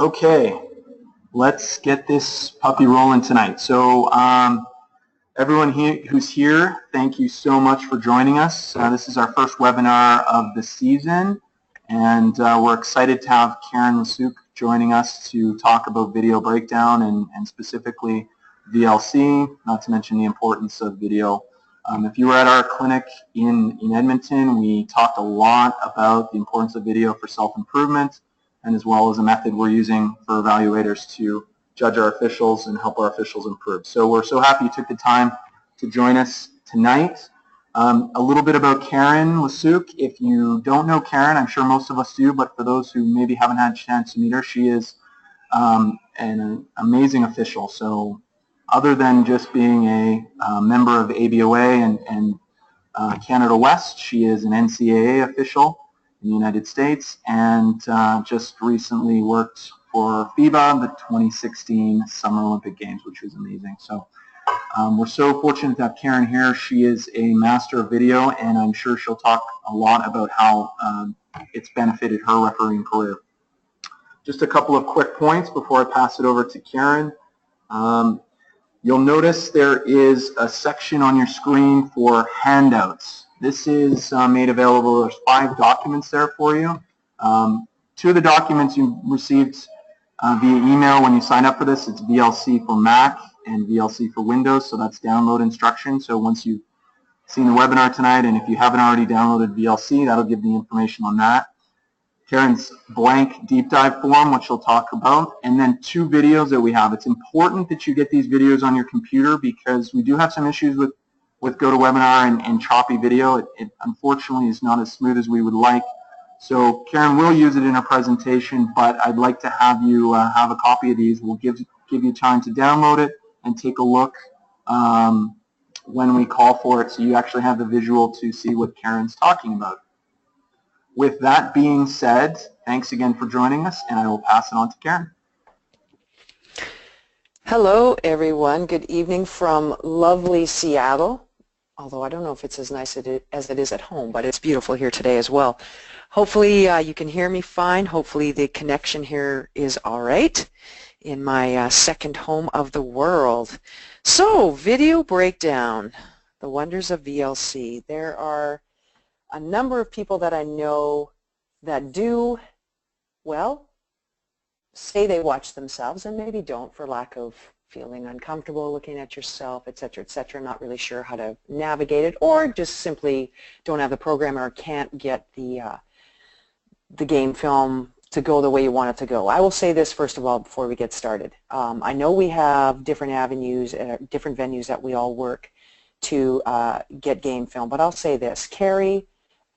Okay, let's get this puppy rolling tonight. So everyone who's here, thank you so much for joining us. This is our first webinar of the season, and we're excited to have Karen Lasuk joining us to talk about video breakdown and specifically VLC, not to mention the importance of video. If you were at our clinic in Edmonton, we talked a lot about the importance of video for self-improvement, and as well as a method we're using for evaluators to judge our officials and help our officials improve. So we're so happy you took the time to join us tonight. A little bit about Karen Lasuk. If you don't know Karen, I'm sure most of us do, but for those who maybe haven't had a chance to meet her, she is an amazing official. So other than just being a member of ABOA and Canada West, she is an NCAA official in the United States, and just recently worked for FIBA, the 2016 Summer Olympic Games, which was amazing. So we're so fortunate to have Karen here. She is a master of video, and I'm sure she'll talk a lot about how it's benefited her refereeing career. Just a couple of quick points before I pass it over to Karen. You'll notice there is a section on your screen for handouts. This is made available. There's 5 documents there for you. 2 of the documents you received via email when you sign up for this. It's VLC for Mac and VLC for Windows, so that's download instructions. So once you've seen the webinar tonight, and if you haven't already downloaded VLC, that'll give the information on that. Karen's blank deep dive form, which she'll talk about, and then 2 videos that we have. It's important that you get these videos on your computer because we do have some issues with GoToWebinar and choppy video. It unfortunately is not as smooth as we would like. So Karen will use it in her presentation, but I'd like to have you have a copy of these. We'll give you time to download it and take a look when we call for it, so you actually have the visual to see what Karen's talking about. With that being said, thanks again for joining us, and I will pass it on to Karen. Hello, everyone. Good evening from lovely Seattle. Although I don't know if it's as nice as it is at home, but it's beautiful here today as well. Hopefully you can hear me fine. Hopefully the connection here is all right in my second home of the world. So, video breakdown, the wonders of VLC. There are a number of people that I know that do, well, say they watch themselves and maybe don't for lack of feeling uncomfortable looking at yourself, etc., not really sure how to navigate it, or just simply don't have the program or can't get the game film to go the way you want it to go. I will say this first of all before we get started. I know we have different avenues, different venues that we all work to get game film, but I'll say this. Carry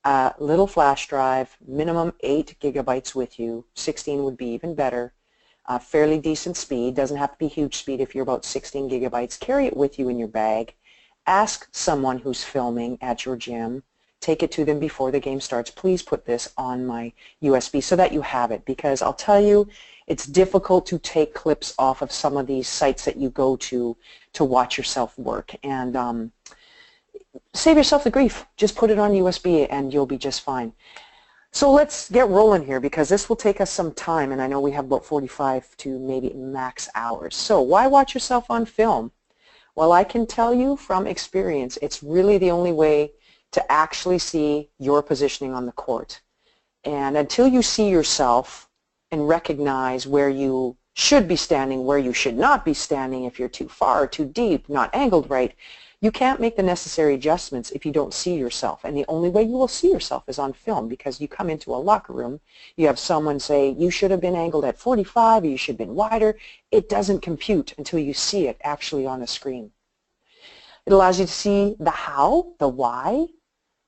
a little flash drive, minimum 8 gigabytes with you. 16 would be even better. Fairly decent speed, doesn't have to be huge speed if you're about 16 gigabytes. Carry it with you in your bag. Ask someone who's filming at your gym. Take it to them before the game starts. Please put this on my USB so that you have it, because I'll tell you, it's difficult to take clips off of some of these sites that you go to watch yourself work. And save yourself the grief. Just put it on USB and you'll be just fine. So let's get rolling here because this will take us some time, and I know we have about 45 to maybe max hours. So why watch yourself on film? Well, I can tell you from experience, it's really the only way to actually see your positioning on the court. And until you see yourself and recognize where you should be standing, where you should not be standing, if you're too far, too deep, not angled right, you can't make the necessary adjustments if you don't see yourself. And the only way you will see yourself is on film, because you come into a locker room, you have someone say, you should have been angled at 45, or you should have been wider. It doesn't compute until you see it actually on a screen. It allows you to see the how, the why.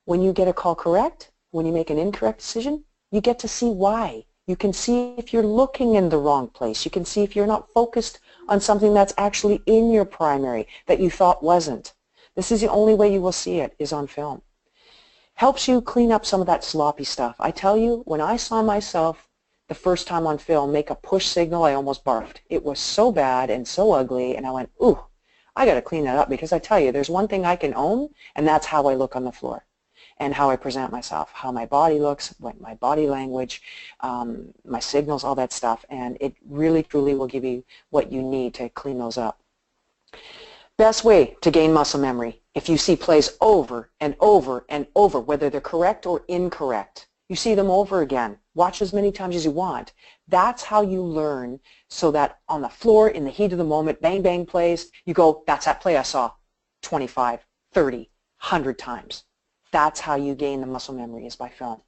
When you get a call correct, when you make an incorrect decision, you get to see why. You can see if you're looking in the wrong place. You can see if you're not focused on something that's actually in your primary that you thought wasn't. This is the only way you will see it, is on film. Helps you clean up some of that sloppy stuff. I tell you, when I saw myself the first time on film make a push signal, I almost barfed. It was so bad and so ugly, and I went, ooh, I got to clean that up, because I tell you, there's one thing I can own, and that's how I look on the floor. and how I present myself, how my body looks, what my body language, my signals, all that stuff, and it really truly will give you what you need to clean those up. Best way to gain muscle memory, if you see plays over and over and over, whether they're correct or incorrect, you see them over again. Watch as many times as you want. That's how you learn, so that on the floor, in the heat of the moment, bang, bang plays, you go, that's that play I saw 25, 30, 100 times. That's how you gain the muscle memory, is by film.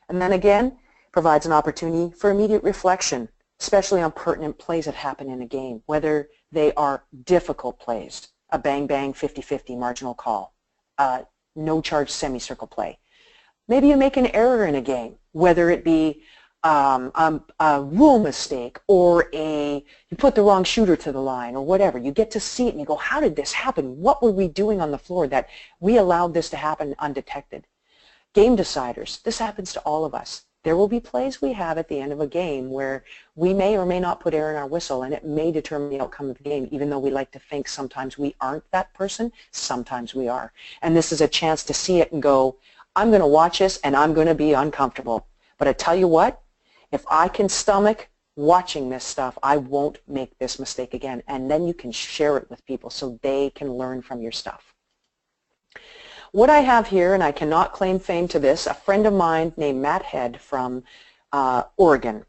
And then again, provides an opportunity for immediate reflection, especially on pertinent plays that happen in a game, whether they are difficult plays, a bang-bang 50-50 marginal call, no-charge semicircle play. Maybe you make an error in a game, whether it be a rule mistake or you put the wrong shooter to the line or whatever. You get to see it and you go, how did this happen? What were we doing on the floor that we allowed this to happen undetected? Game deciders. This happens to all of us. There will be plays we have at the end of a game where we may or may not put air in our whistle, and it may determine the outcome of the game, even though we like to think sometimes we aren't that person, sometimes we are. And this is a chance to see it and go, I'm going to watch this and I'm going to be uncomfortable. But I tell you what, if I can stomach watching this stuff, I won't make this mistake again. And then you can share it with people so they can learn from your stuff. What I have here, and I cannot claim fame to this, a friend of mine named Matt Head from Oregon.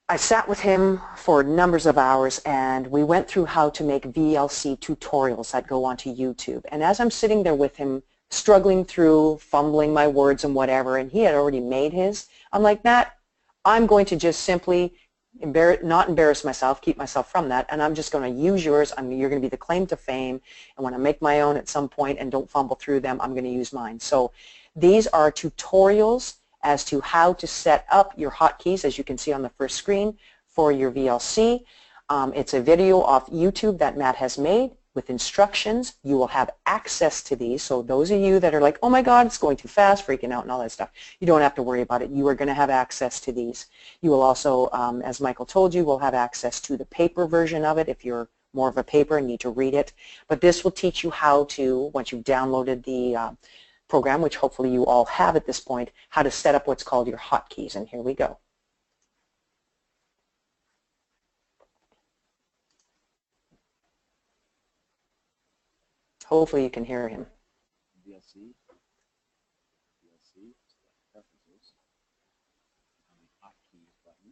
I sat with him for numbers of hours and we went through how to make VLC tutorials that go onto YouTube. And as I'm sitting there with him, struggling through, fumbling my words and whatever, and he had already made his, I'm like, Matt, I'm going to just simply not embarrass myself, keep myself from that, and I'm just going to use yours. You're going to be the claim to fame, and when I make my own at some point and don't fumble through them, I'm going to use mine. So these are tutorials as to how to set up your hotkeys, as you can see on the first screen, for your VLC. It's a video off YouTube that Matt has made with instructions. You will have access to these, so those of you that are like, oh my God, it's going too fast, freaking out and all that stuff, you don't have to worry about it. You are going to have access to these. You will also, as Michael told you, will have access to the paper version of it if you're more of a paper and need to read it. But this will teach you how to, once you've downloaded the program, which hopefully you all have at this point, how to set up what's called your hotkeys, and here we go. Hopefully you can hear him. VLC, preferences, on the hotkeys button,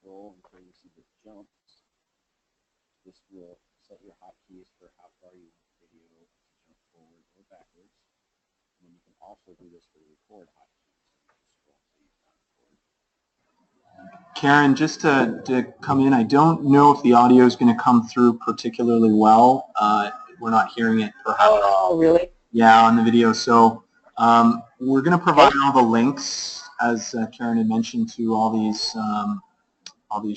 scroll until you see the jumps. This will set your hotkeys for how far you want the video to jump forward or backwards. And then you can also do this for the record hotkeys. So you just scroll until you find record. Karen, just to come in, I don't know if the audio is going to come through particularly well. We're not hearing it perhaps. Oh, really? Yeah, on the video. So we're going to provide all the links, as Karen had mentioned, to all these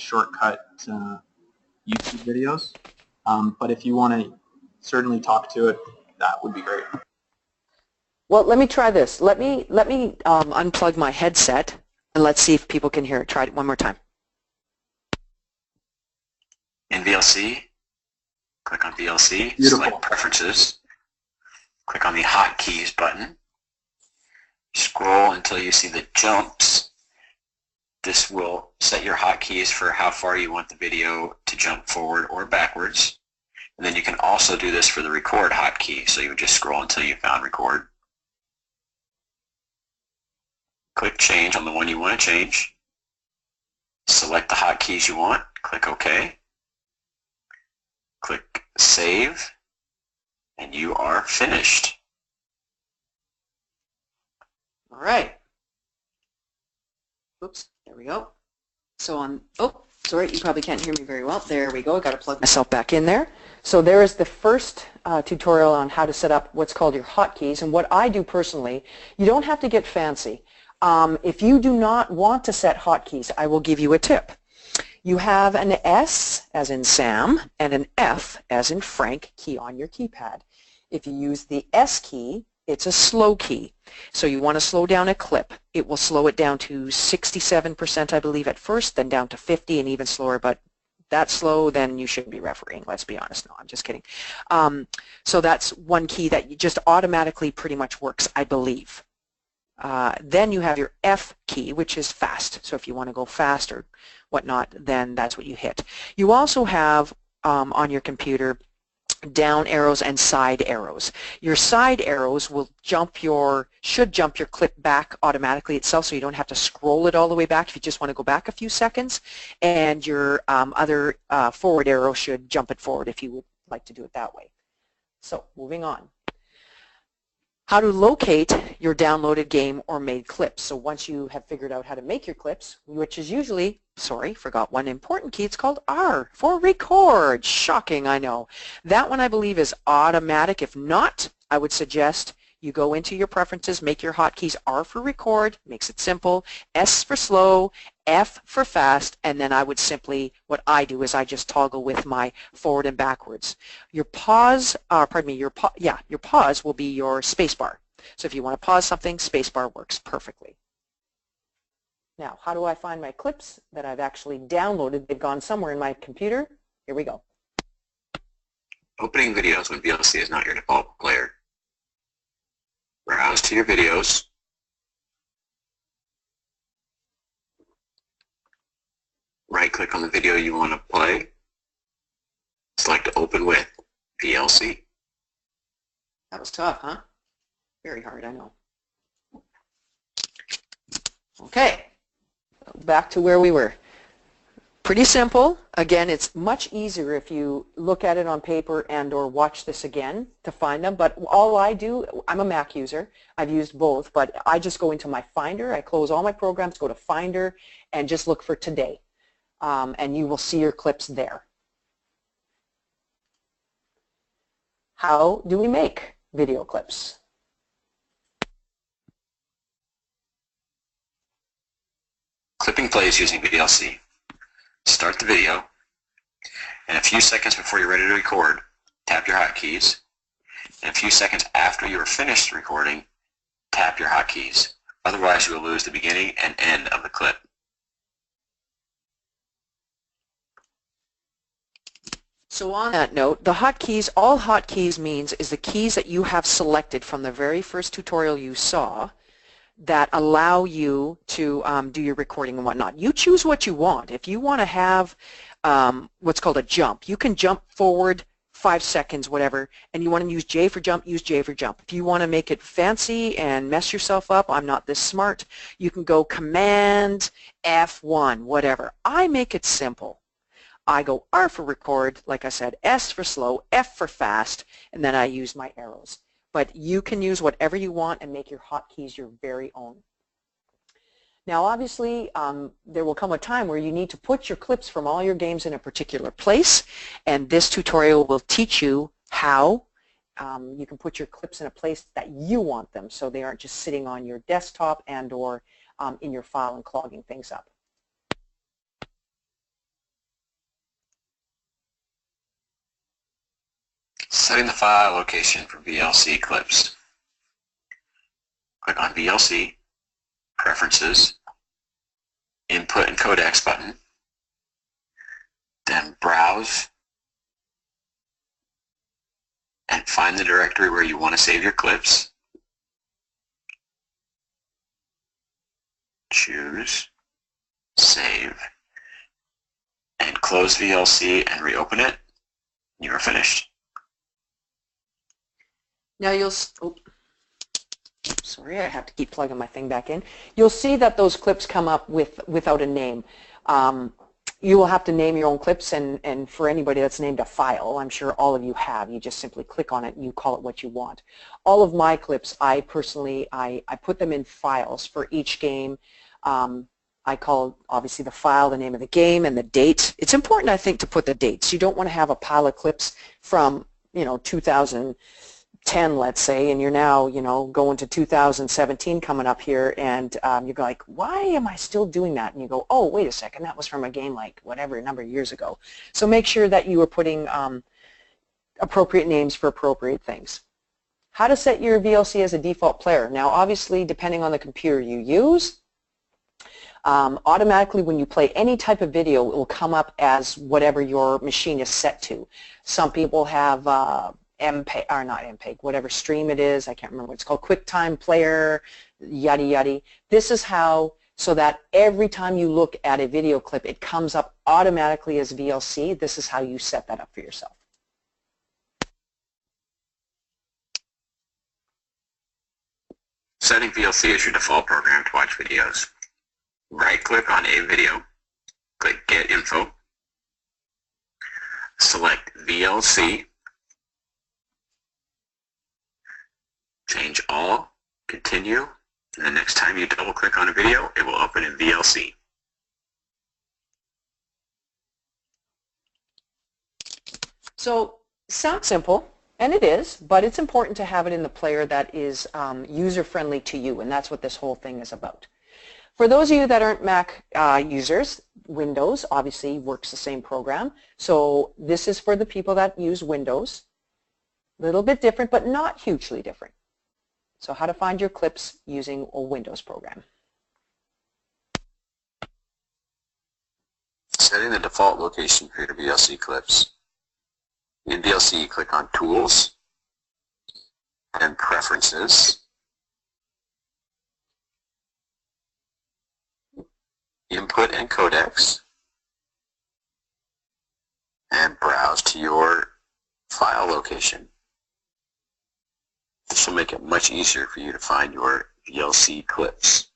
shortcut YouTube videos. But if you want to certainly talk to it, that would be great. Well, let me try this. Let me unplug my headset and let's see if people can hear it. Try it one more time. In VLC, click on VLC, Beautiful. select Preferences, click on the Hotkeys button, scroll until you see the jumps. This will set your hotkeys for how far you want the video to jump forward or backwards. And then you can also do this for the record hotkey, so you would just scroll until you found record. Click change on the one you want to change. Select the hotkeys you want, click OK. Click save, and you are finished. All right. Oops, there we go. So oh, sorry, you probably can't hear me very well. There we go. I got to plug myself back in there. So there is the first tutorial on how to set up what's called your hotkeys. And what I do personally, you don't have to get fancy. If you do not want to set hotkeys, I will give you a tip. You have an S, as in Sam, and an F, as in Frank, key on your keypad. If you use the S key, it's a slow key. So you want to slow down a clip. It will slow it down to 67%, I believe, at first, then down to 50, and even slower, but that slow, then you shouldn't be refereeing. Let's be honest. No, I'm just kidding. So that's one key that just automatically pretty much works, I believe. Then you have your F key, which is fast. So if you want to go fast or whatnot, then that's what you hit. You also have on your computer down arrows and side arrows. Your side arrows will should jump your clip back automatically itself, so you don't have to scroll it all the way back if you just want to go back a few seconds. And your other forward arrow should jump it forward if you would like to do it that way. So moving on. How to locate your downloaded game or made clips. So once you have figured out how to make your clips, which is usually, sorry, forgot one important key, it's called R for record. Shocking, I know. That one I believe is automatic. If not, I would suggest you go into your preferences, make your hotkeys R for record, makes it simple, S for slow, F for fast, and then I would simply, what I do is I just toggle with my forward and backwards. Your pause, your pause will be your space bar. So if you want to pause something, space bar works perfectly. Now, how do I find my clips that I've actually downloaded? They've gone somewhere in my computer. Here we go. Opening videos when VLC is not your default player. Browse to your videos. Right-click on the video you want to play. Select Open with VLC. That was tough, huh? Very hard, I know. Okay, back to where we were. Pretty simple. Again, it's much easier if you look at it on paper and or watch this again to find them. But all I do, I'm a Mac user. I've used both, but I just go into my Finder. I close all my programs, go to Finder, and just look for today. And you will see your clips there. How do we make video clips? Clipping plays using VLC. Start the video, and a few seconds before you're ready to record, tap your hotkeys, and a few seconds after you are finished recording, tap your hotkeys. Otherwise, you will lose the beginning and end of the clip. So on that note, the hotkeys, all hotkeys means is the keys that you have selected from the very first tutorial you saw that allow you to do your recording and whatnot. You choose what you want. If you want to have what's called a jump, you can jump forward 5 seconds, whatever, and you want to use J for jump, use J for jump. If you want to make it fancy and mess yourself up, I'm not this smart, you can go Command F1, whatever. I make it simple. I go R for record, like I said, S for slow, F for fast, and then I use my arrows. But you can use whatever you want and make your hotkeys your very own. Now obviously there will come a time where you need to put your clips from all your games in a particular place, and this tutorial will teach you how you can put your clips in a place that you want them so they aren't just sitting on your desktop and or in your file and clogging things up. Setting the file location for VLC clips. Click on VLC, Preferences, Input and Codecs button, then Browse, and find the directory where you want to save your clips. Choose, Save, and close VLC and reopen it. You are finished. Now you'll, sorry, I have to keep plugging my thing back in. You'll see that those clips come up without a name. You will have to name your own clips, and for anybody that's named a file, I'm sure all of you have, you just simply click on it and you call it what you want. All of my clips, I personally, I put them in files for each game. I call obviously the file, the name of the game, and the date. It's important, I think, to put the dates. You don't want to have a pile of clips from, 2010, let's say, and you're now, going to 2017 coming up here, and you're like, why am I still doing that? And you go, oh, wait a second, that was from a game like whatever, a number of years ago. So make sure that you are putting appropriate names for appropriate things. How to set your VLC as a default player. Now, obviously, depending on the computer you use, Automatically when you play any type of video, it will come up as whatever your machine is set to. Some people have MPEG, or not MPEG, whatever stream it is, I can't remember what it's called, QuickTime Player, yada yada. This is how, so that every time you look at a video clip, it comes up automatically as VLC. This is how you set that up for yourself. Setting VLC as your default program to watch videos. Right-click on a video, click Get Info, select VLC, change all, continue, and the next time you double-click on a video, it will open in VLC. So, sounds simple. And it is, but it's important to have it in the player that is user-friendly to you, and that's what this whole thing is about. For those of you that aren't Mac users, Windows obviously works the same program. So this is for the people that use Windows. A little bit different, but not hugely different. So how to find your clips using a Windows program. Setting the default location for your VLC clips. In VLC, click on Tools and Preferences. Input and Codecs. And browse to your file location. This will make it much easier for you to find your VLC clips.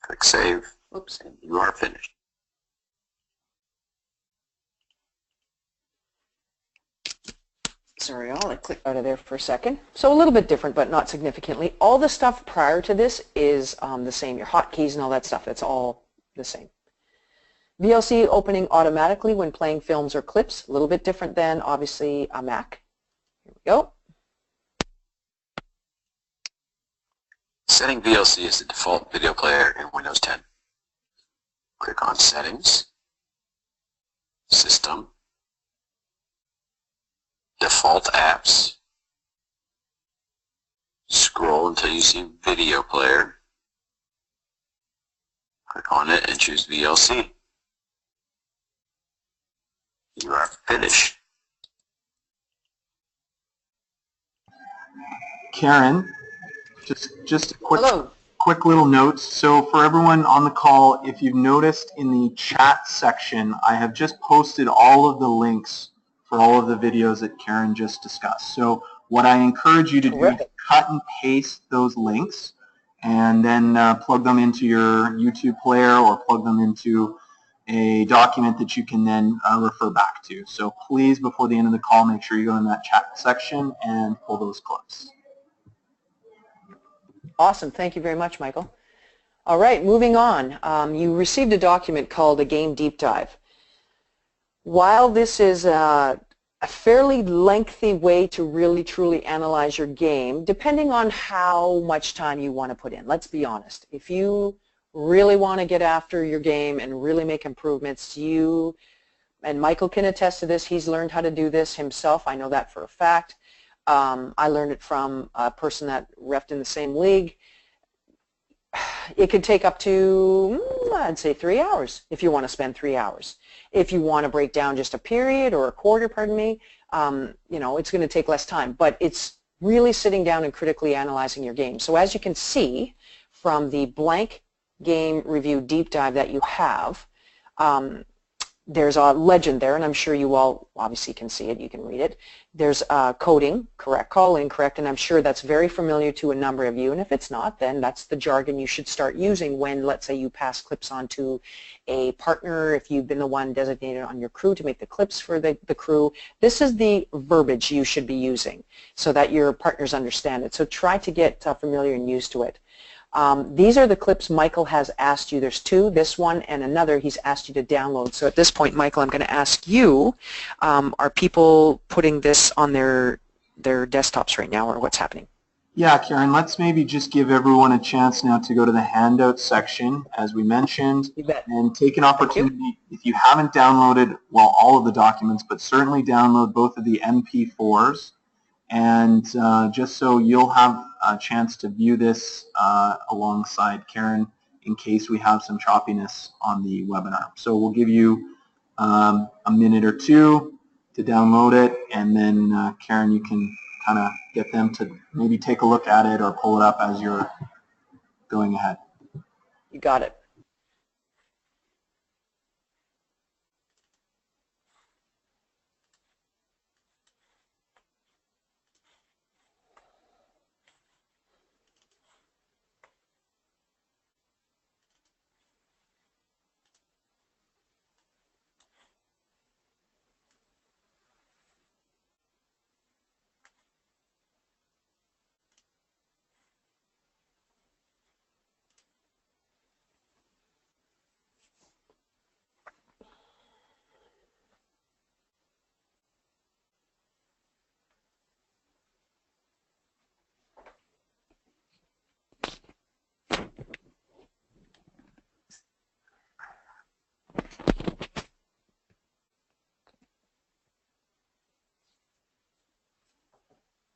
Click Save. Oops, and you are finished. Sorry, I'll click out of there for a second. So a little bit different, but not significantly. All the stuff prior to this is the same. Your hotkeys and all that stuff, it's all the same. VLC opening automatically when playing films or clips. A little bit different than, obviously, a Mac. Here we go. Setting VLC as the default video player in Windows 10. Click on Settings, System, Default Apps, scroll until you see Video Player, click on it and choose VLC. You are finished. Karen, just a Hello. quick little notes. So for everyone on the call, if you've noticed in the chat section, I have just posted all of the links for all of the videos that Karen just discussed. So what I encourage you to do is cut and paste those links and then plug them into your YouTube player or plug them into a document that you can then refer back to. So please, before the end of the call, make sure you go in that chat section and pull those clips. Awesome. Thank you very much, Michael. All right, moving on. You received a document called a Game Deep Dive. While this is a fairly lengthy way to really truly analyze your game, depending on how much time you want to put in, let's be honest. If you really want to get after your game and really make improvements, and Michael can attest to this, he's learned how to do this himself, I know that for a fact. I learned it from a person that reffed in the same league. It could take up to, I'd say 3 hours if you want to spend 3 hours. If you want to break down just a period or a quarter, pardon me, you know, it's going to take less time. But it's really sitting down and critically analyzing your game. So as you can see from the blank game review deep dive that you have, there's a legend there, and I'm sure you all obviously can see it, you can read it. There's coding, correct, call, incorrect, and I'm sure that's very familiar to a number of you, and if it's not, then that's the jargon you should start using when, let's say, you pass clips on to a partner, if you've been the one designated on your crew to make the clips for the crew. This is the verbiage you should be using so that your partners understand it. So try to get familiar and used to it. These are the clips Michael has asked you. There's two, this one and another he's asked you to download. So at this point, Michael, I'm going to ask you, are people putting this on their desktops right now, or what's happening? Yeah, Karen, let's maybe just give everyone a chance now to go to the handout section, as we mentioned, and take an opportunity, if you haven't downloaded, well, all of the documents, but certainly download both of the MP4s And just so you'll have a chance to view this alongside Karen in case we have some choppiness on the webinar. So we'll give you a minute or two to download it, and then Karen, you can kind of get them to maybe take a look at it or pull it up as you're going ahead. You got it.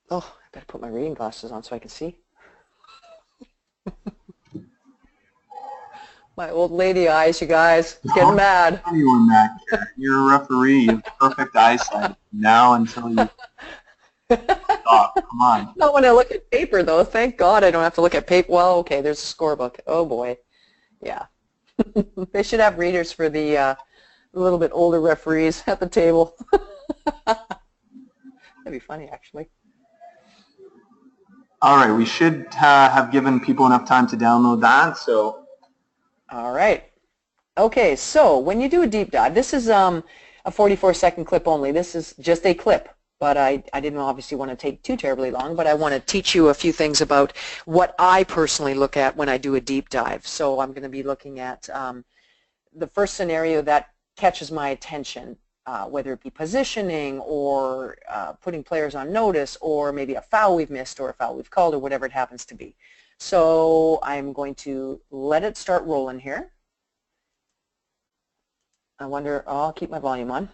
Oh, I better put my reading glasses on so I can see. My old lady eyes, you guys. It's getting mad. You on that, Karen. You're a referee. You have perfect eyesight now until you stop. Come on. Not when I look at paper, though. Thank God I don't have to look at paper. Well, okay, there's a scorebook. Oh, boy. Yeah. They should have readers for the a little bit older referees at the table. That'd be funny, actually. All right, we should have given people enough time to download that. So. All right. Okay, so when you do a deep dive, this is a 44-second clip only. This is just a clip, but I didn't obviously want to take too terribly long, but I want to teach you a few things about what I personally look at when I do a deep dive. So I'm going to be looking at the first scenario that catches my attention, whether it be positioning or putting players on notice, or maybe a foul we've missed or a foul we've called, or whatever it happens to be. So I'm going to let it start rolling here. I wonder, I'll keep my volume on.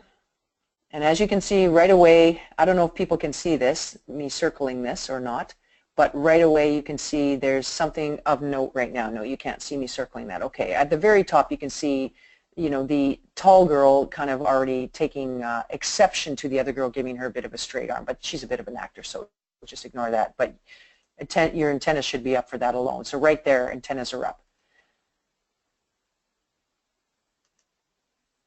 And as you can see right away, I don't know if people can see this, me circling this or not, but right away you can see there's something of note right now. No, you can't see me circling that. Okay, at the very top you can see, you know, the tall girl kind of already taking exception to the other girl giving her a bit of a straight arm, but she's a bit of an actor, so just ignore that. But your antennas should be up for that alone. So right there, antennas are up.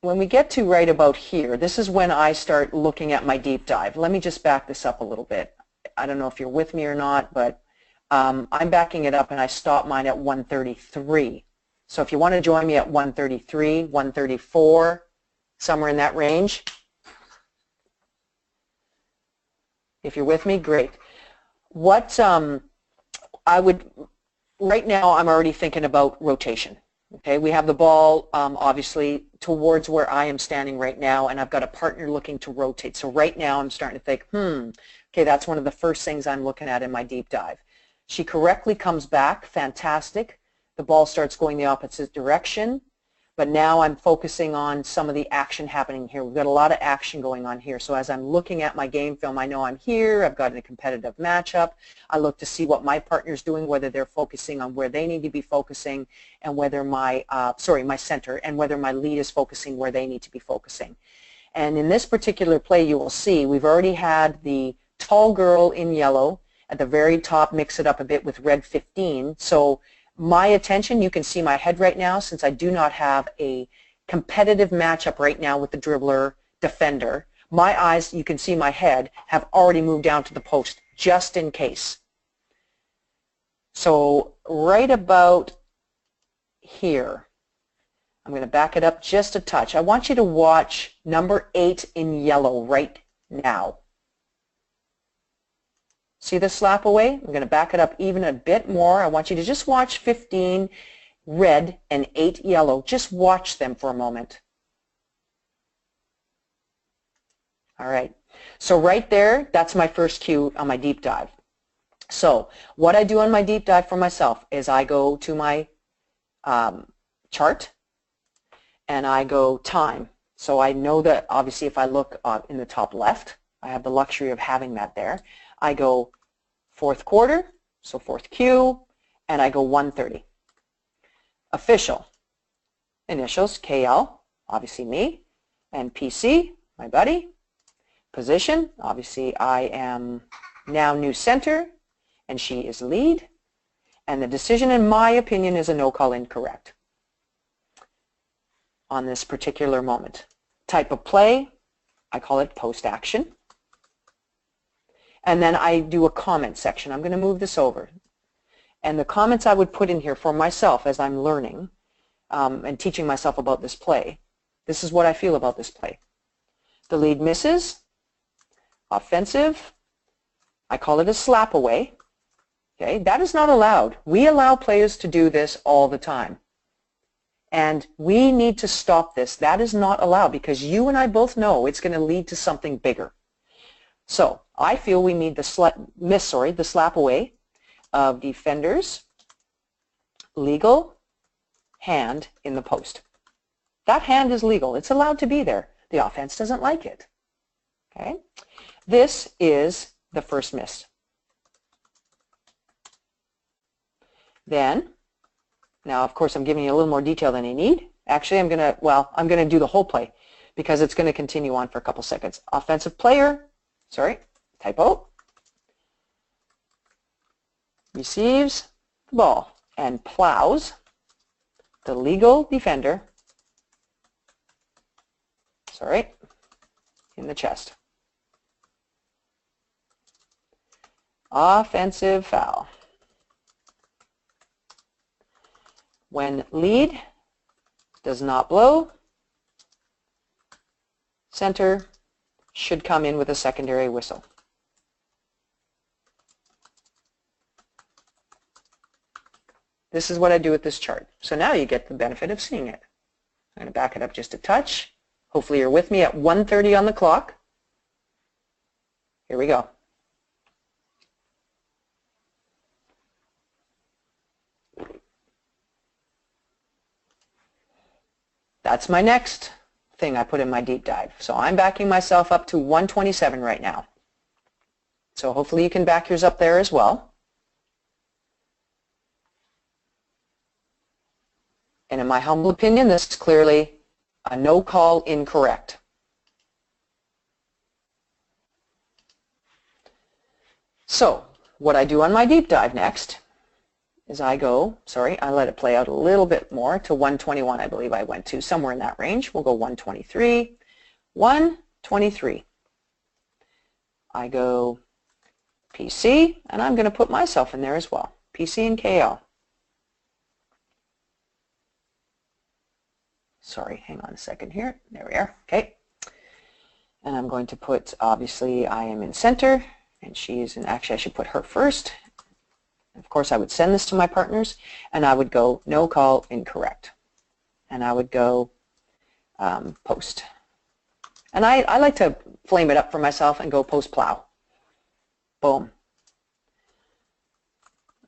When we get to right about here, this is when I start looking at my deep dive. Let me just back this up a little bit. I don't know if you're with me or not, but I'm backing it up, and I stop mine at 133. So if you want to join me at 133, 134, somewhere in that range. If you're with me, great. What I would, right now I'm already thinking about rotation. Okay, we have the ball obviously towards where I am standing right now, and I've got a partner looking to rotate. So right now I'm starting to think, okay, that's one of the first things I'm looking at in my deep dive. She correctly comes back, fantastic. The ball starts going the opposite direction, but now I'm focusing on some of the action happening here. We've got a lot of action going on here. So as I'm looking at my game film, I know I'm here, I've got a competitive matchup. I look to see what my partner's doing, whether they're focusing on where they need to be focusing, and whether my center, and whether my lead is focusing where they need to be focusing. And in this particular play, you will see we've already had the tall girl in yellow at the very top, mix it up a bit with red 15. So my attention, you can see my head right now, since I do not have a competitive matchup right now with the dribbler defender. My eyes, you can see my head, have already moved down to the post, just in case. So right about here, I'm going to back it up just a touch. I want you to watch number 8 in yellow right now. See the slap away? I'm going to back it up even a bit more. I want you to just watch 15 red and 8 yellow. Just watch them for a moment. All right. So right there, that's my first cue on my deep dive. So what I do on my deep dive for myself is I go to my chart and I go time. So I know that obviously if I look in the top left, I have the luxury of having that there. I go fourth quarter, so fourth cue, and I go 1:30. Official, initials, KL, obviously me, and PC, my buddy. Position, obviously I am now new center, and she is lead. And the decision, in my opinion, is a no call incorrect on this particular moment. Type of play, I call it post-action. And then I do a comment section. I'm going to move this over. And the comments I would put in here for myself as I'm learning and teaching myself about this play. This is what I feel about this play. The lead misses. Offensive. I call it a slap away. Okay, that is not allowed. We allow players to do this all the time. And we need to stop this. That is not allowed because you and I both know it's going to lead to something bigger. So I feel we need the slap away of defenders, legal hand in the post. That hand is legal. It's allowed to be there. The offense doesn't like it. Okay? This is the first miss. Then, now of course I'm giving you a little more detail than you need. Actually I'm going to do the whole play because it's going to continue on for a couple seconds. Offensive player, typo, receives the ball and plows the legal defender, in the chest. Offensive foul. When lead does not blow, center should come in with a secondary whistle. This is what I do with this chart. So now you get the benefit of seeing it. I'm going to back it up just a touch. Hopefully you're with me at 1:30 on the clock. Here we go. That's my next thing I put in my deep dive. So I'm backing myself up to 127 right now. So hopefully you can back yours up there as well. And in my humble opinion, this is clearly a no call incorrect. So what I do on my deep dive next is I let it play out a little bit more to 121, I believe I went to, somewhere in that range. We'll go 123, 123. I go PC, and I'm going to put myself in there as well, PC and KL. Sorry, hang on a second here. There we are. Okay. And I'm going to put, obviously, I am in center, and she's in, actually I should put her first. Of course, I would send this to my partners, and I would go no call incorrect. And I would go post. And I like to flame it up for myself and go post plow. Boom.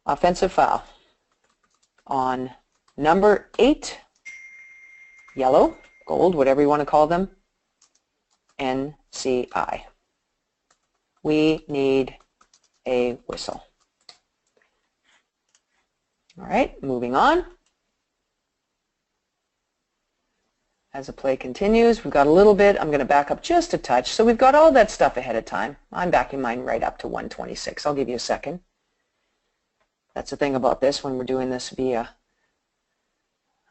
Offensive foul on number 8, yellow, gold, whatever you want to call them, NCI. We need a whistle. All right, moving on. As the play continues, we've got a little bit. I'm going to back up just a touch. So we've got all that stuff ahead of time. I'm backing mine right up to 126. I'll give you a second. That's the thing about this when we're doing this via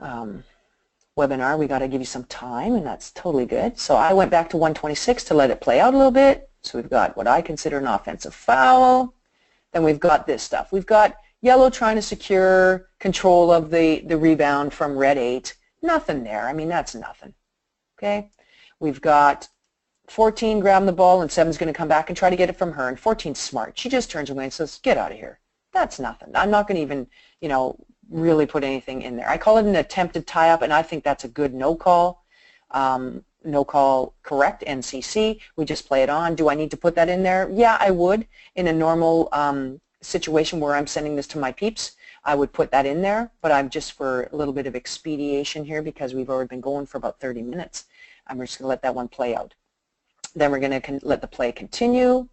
webinar. We got to give you some time, and that's totally good. So I went back to 126 to let it play out a little bit. So we've got what I consider an offensive foul. Then we've got this stuff. We've got yellow trying to secure control of the rebound from red 8. Nothing there. I mean, that's nothing. Okay? We've got 14 grabbing the ball, and 7's going to come back and try to get it from her. And 14's smart. She just turns away and says, get out of here. That's nothing. I'm not going to even, really put anything in there. I call it an attempted tie-up, and I think that's a good no call. No call correct, NCC. We just play it on. Do I need to put that in there? Yeah, I would. In a normal situation where I'm sending this to my peeps, I would put that in there, but I'm just for a little bit of expediation here because we've already been going for about 30 minutes. I'm just going to let that one play out. Then we're going to let the play continue.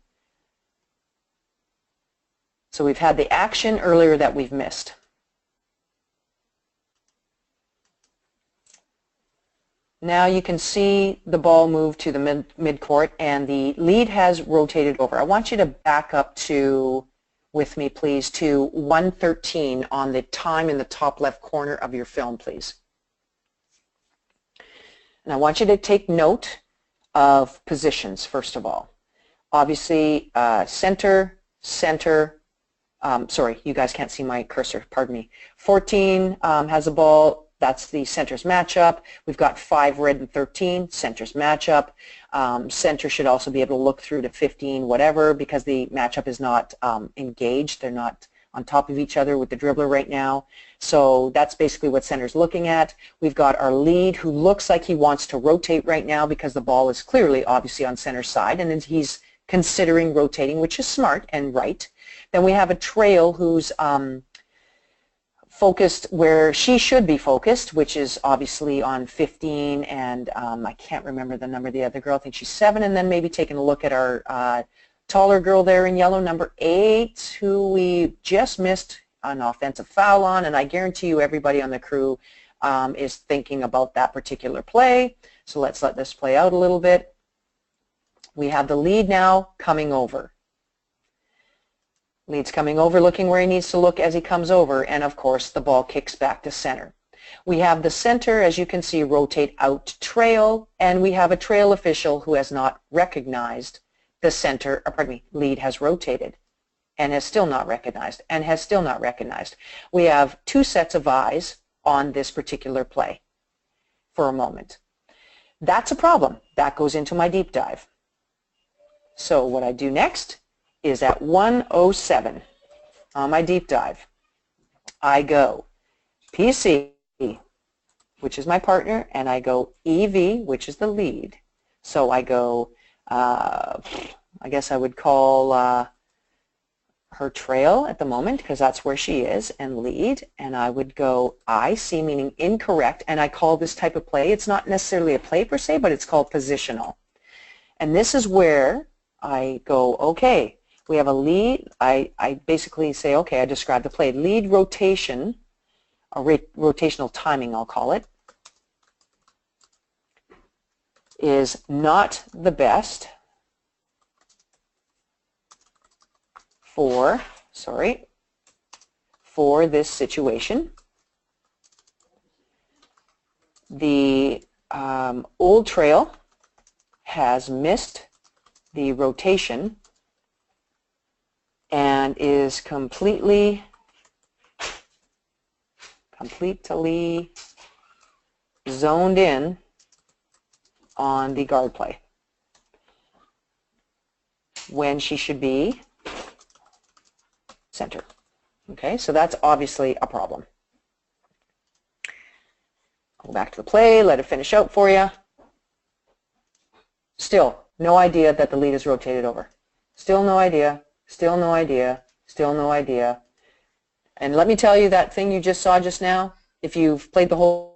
So we've had the action earlier that we've missed. Now you can see the ball move to the mid-court and the lead has rotated over. I want you to back up to, with me please, to 1:13 on the time in the top left corner of your film, please. And I want you to take note of positions, first of all. Obviously, center, sorry, you guys can't see my cursor, pardon me. 14 has a ball. That's the center's matchup. We've got 5 red and 13, center's matchup. Center should also be able to look through to 15, whatever, because the matchup is not engaged. They're not on top of each other with the dribbler right now. So that's basically what center's looking at. We've got our lead who looks like he wants to rotate right now because the ball is clearly obviously on center side, and then he's considering rotating, which is smart and right. Then we have a trail who's focused where she should be focused, which is obviously on 15, and I can't remember the number of the other girl. I think she's 7, and then maybe taking a look at our taller girl there in yellow, number 8, who we just missed an offensive foul on, and I guarantee you everybody on the crew is thinking about that particular play. So let's let this play out a little bit. We have the lead now coming over. Lead's coming over, looking where he needs to look as he comes over, and of course the ball kicks back to center. We have the center, as you can see, rotate out to trail, and we have a trail official who has not recognized the center, or pardon me, lead has rotated and has still not recognized, and has still not recognized. We have 2 sets of eyes on this particular play for a moment. That's a problem. That goes into my deep dive. So what I do next is at 1:07 on my deep dive, I go PC, which is my partner, and I go EV, which is the lead. So I go, I guess I would call her trail at the moment because that's where she is, and lead, and I would go IC, meaning incorrect, and I call this type of play, it's not necessarily a play per se, but it's called positional. And this is where I go, okay, we have a lead. I basically say, okay, I describe the play. Lead rotation, or rotational timing, I'll call it, is not the best for this situation. The old trail has missed the rotation and is completely zoned in on the guard play when she should be center. Okay, so that's obviously a problem. Go back to the play, let it finish out for you. Still no idea that the lead is rotated over. Still no idea. Still no idea, still no idea. And let me tell you, that thing you just saw just now, if you've played the whole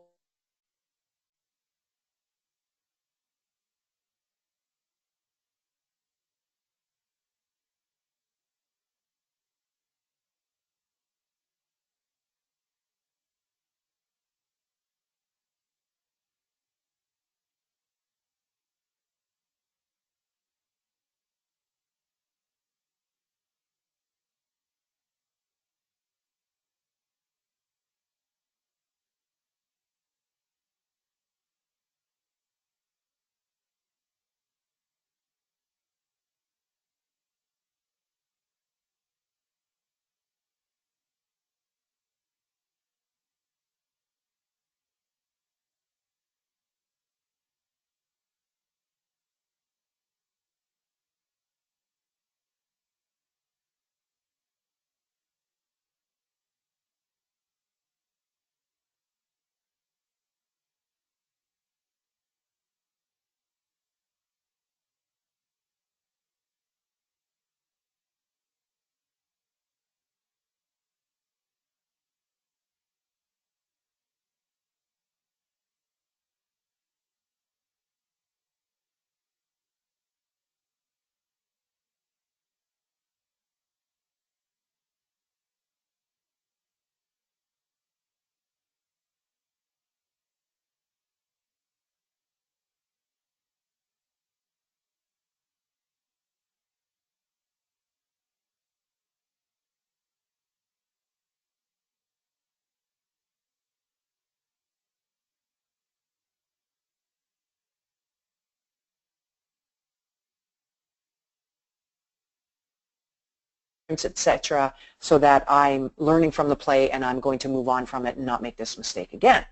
etc., so that I'm learning from the play and I'm going to move on from it and not make this mistake again.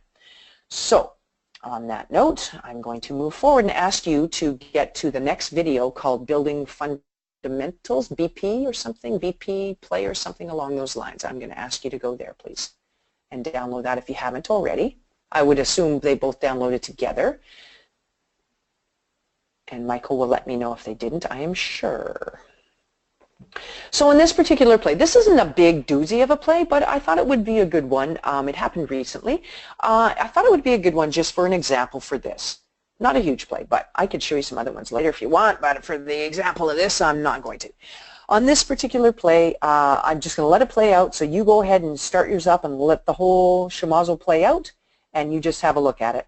So on that note, I'm going to move forward and ask you to get to the next video called Building Fundamentals, BP or something, BP Play or something along those lines. I'm going to ask you to go there, please, and download that if you haven't already. I would assume they both downloaded together. And Michael will let me know if they didn't, I am sure. So in this particular play, this isn't a big doozy of a play, but I thought it would be a good one. It happened recently. I thought it would be a good one just for an example for this. Not a huge play, but I could show you some other ones later if you want, but for the example of this, I'm not going to. On this particular play, I'm just going to let it play out, so you go ahead and start yours up and let the whole schmozzle play out, and you just have a look at it.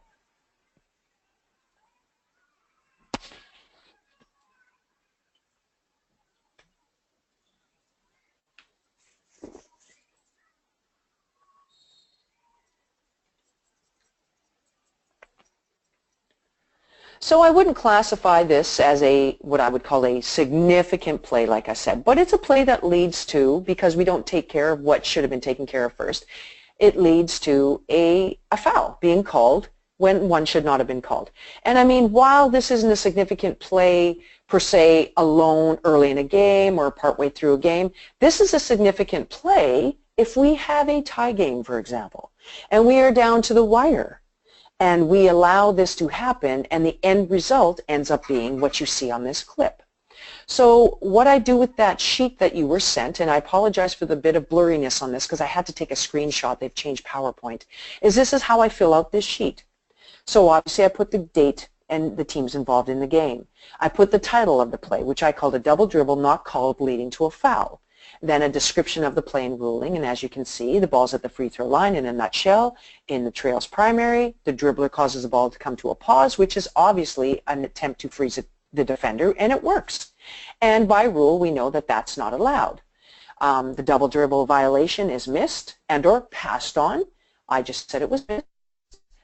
So I wouldn't classify this as what I would call a significant play, like I said, but it's a play that leads to, because we don't take care of what should have been taken care of first, it leads to a foul being called when one should not have been called. And I mean, while this isn't a significant play per se alone early in a game or partway through a game, this is a significant play if we have a tie game, for example, and we are down to the wire. And we allow this to happen, and the end result ends up being what you see on this clip. So what I do with that sheet that you were sent, and I apologize for the bit of blurriness on this because I had to take a screenshot, they've changed PowerPoint, is this is how I fill out this sheet. So obviously I put the date and the teams involved in the game. I put the title of the play, which I called a double dribble not called leading to a foul. Then a description of the play and ruling, and as you can see, the ball's at the free throw line in a nutshell. In the trail's primary, the dribbler causes the ball to come to a pause, which is obviously an attempt to freeze the defender, and it works. And by rule, we know that that's not allowed. The double dribble violation is missed and or passed on. I just said it was missed.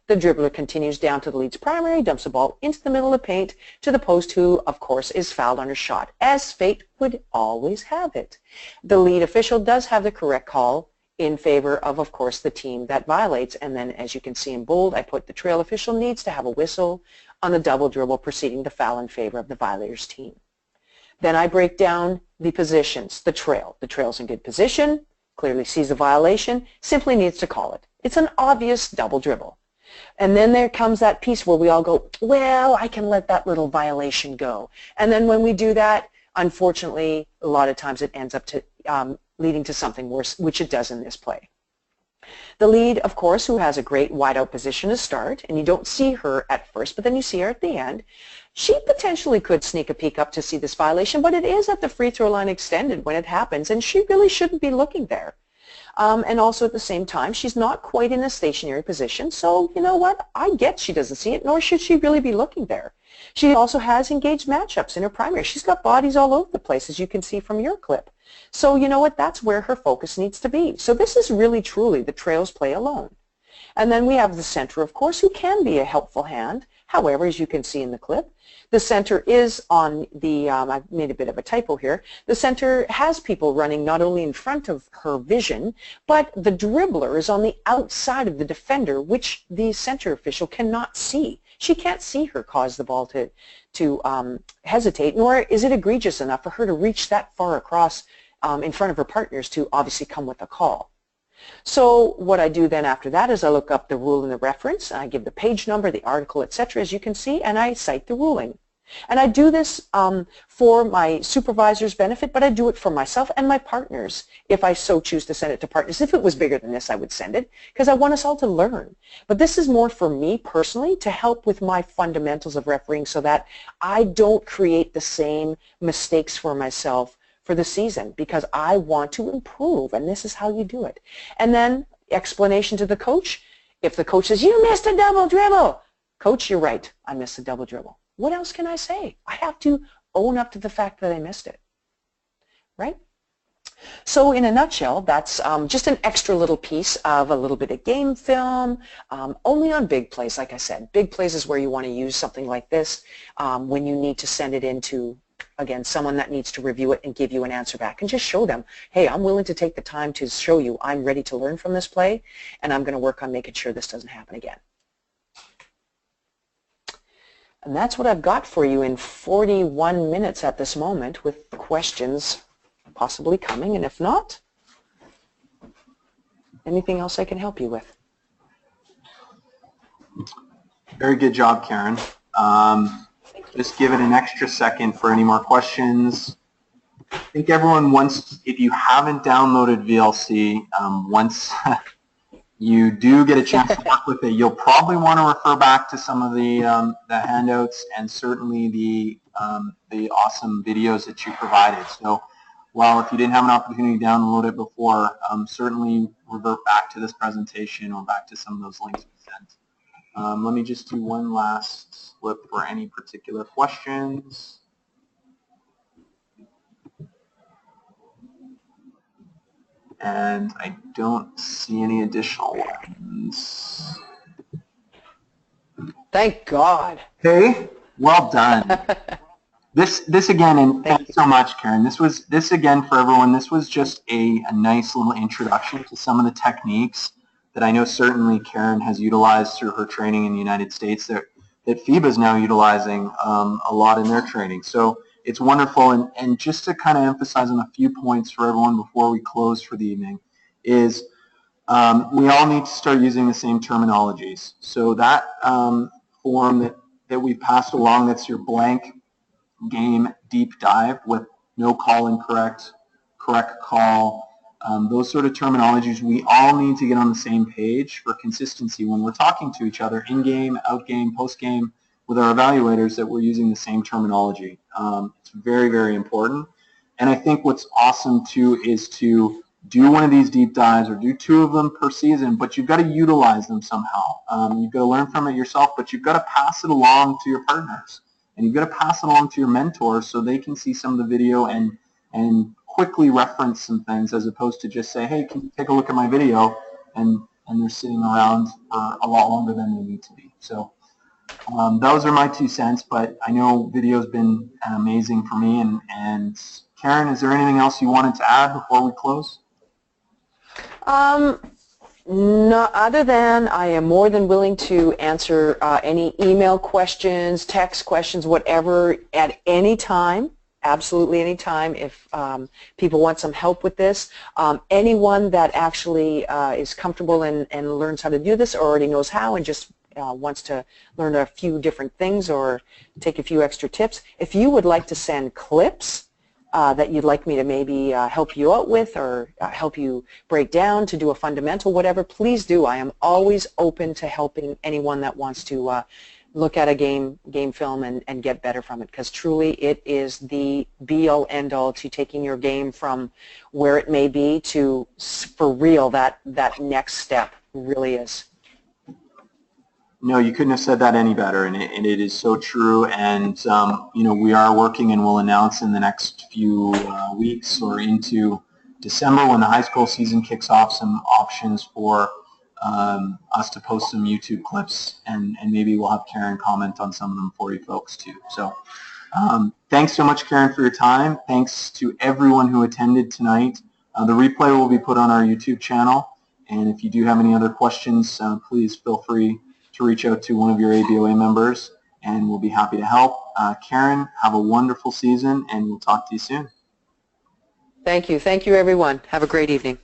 The dribbler continues down to the lead's primary, dumps the ball into the middle of the paint to the post, who, of course, is fouled on a shot, as fate would always have it. The lead official does have the correct call in favor of course, the team that violates. And then, as you can see in bold, I put the trail official needs to have a whistle on the double dribble preceding the foul in favor of the violator's team. Then I break down the positions. The trail's in good position, clearly sees the violation, simply needs to call it. It's an obvious double dribble. And then there comes that piece where we all go, well, I can let that little violation go. And then when we do that, unfortunately, a lot of times it ends up leading to something worse, which it does in this play. The lead, of course, who has a great wide-out position to start, and you don't see her at first, but then you see her at the end, she potentially could sneak a peek up to see this violation, but it is at the free throw line extended when it happens, and she really shouldn't be looking there. And also at the same time, she's not quite in a stationary position, so you know what? I get she doesn't see it, nor should she really be looking there. She also has engaged matchups in her primary. She's got bodies all over the place, as you can see from your clip. So you know what? That's where her focus needs to be. So this is really, truly the trail's play alone. And then we have the center, of course, who can be a helpful hand. However, as you can see in the clip, the center is on the, I've made a bit of a typo here, the center has people running not only in front of her vision, but the dribbler is on the outside of the defender, which the center official cannot see. She can't see her cause the ball to hesitate, nor is it egregious enough for her to reach that far across in front of her partners to obviously come with a call. So what I do then after that is I look up the rule and the reference, and I give the page number, the article, etc., as you can see, and I cite the ruling. And I do this for my supervisor's benefit, but I do it for myself and my partners if I so choose to send it to partners. If it was bigger than this, I would send it because I want us all to learn. But this is more for me personally to help with my fundamentals of refereeing so that I don't create the same mistakes for myself for the season, because I want to improve, and this is how you do it. And then explanation to the coach. If the coach says, you missed a double dribble, coach, you're right, I missed a double dribble. What else can I say? I have to own up to the fact that I missed it, right? So in a nutshell, that's just an extra little piece of a little bit of game film, only on big plays, like I said. Big plays is where you want to use something like this when you need to send it into again, someone that needs to review it and give you an answer back, and just show them, hey, I'm willing to take the time to show you I'm ready to learn from this play, and I'm going to work on making sure this doesn't happen again. And that's what I've got for you in 41 minutes at this moment, with questions possibly coming, and if not, anything else I can help you with. Very good job, Karen. Just give it an extra second for any more questions. I think everyone wants, if you haven't downloaded VLC, once you do get a chance to work with it, you'll probably want to refer back to some of the handouts and certainly the awesome videos that you provided. So while if you didn't have an opportunity to download it before, certainly revert back to this presentation or back to some of those links we sent. Let me just do one last flip for any particular questions. And I don't see any additional ones. Thank God. Okay, well done. This again, and thanks so much, Karen. This again for everyone. This was just a nice little introduction to some of the techniques that I know certainly Karen has utilized through her training in the United States that FIBA is now utilizing a lot in their training. So it's wonderful, and just to kind of emphasize on a few points for everyone before we close for the evening is we all need to start using the same terminologies. So that form that we passed along, that's your blank game deep dive with no call incorrect, correct call, those sort of terminologies, we all need to get on the same page for consistency when we're talking to each other in-game, out-game, post-game, with our evaluators, that we're using the same terminology. It's very, very important. And I think what's awesome too is to do one of these deep dives or do 2 of them per season, but you've got to utilize them somehow. You've got to learn from it yourself, but you've got to pass it along to your partners. And you've got to pass it along to your mentors so they can see some of the video and quickly reference some things, as opposed to just say, hey, can you take a look at my video, and they're sitting around for a lot longer than they need to be. So those are my 2 cents, but I know video's been amazing for me. And Karen, is there anything else you wanted to add before we close? No, other than I am more than willing to answer any email questions, text questions, whatever, at any time. Absolutely any time if people want some help with this. Anyone that actually is comfortable and learns how to do this, or already knows how and just wants to learn a few different things or take a few extra tips, if you would like to send clips that you'd like me to maybe help you out with, or help you break down to do a fundamental, whatever, please do. I am always open to helping anyone that wants to look at a game film and get better from it, because truly it is the be-all end-all to taking your game from where it may be to, for real, that next step really is. No, you couldn't have said that any better, and it is so true. And you know, we are working, and we'll announce in the next few weeks or into December, when the high school season kicks off, some options for us to post some YouTube clips, and maybe we'll have Karen comment on some of them for you folks too. So thanks so much, Karen, for your time. Thanks to everyone who attended tonight. The replay will be put on our YouTube channel, and if you do have any other questions, please feel free to reach out to one of your ABOA members, and we'll be happy to help. Karen, have a wonderful season, and we'll talk to you soon. Thank you. Thank you, everyone. Have a great evening.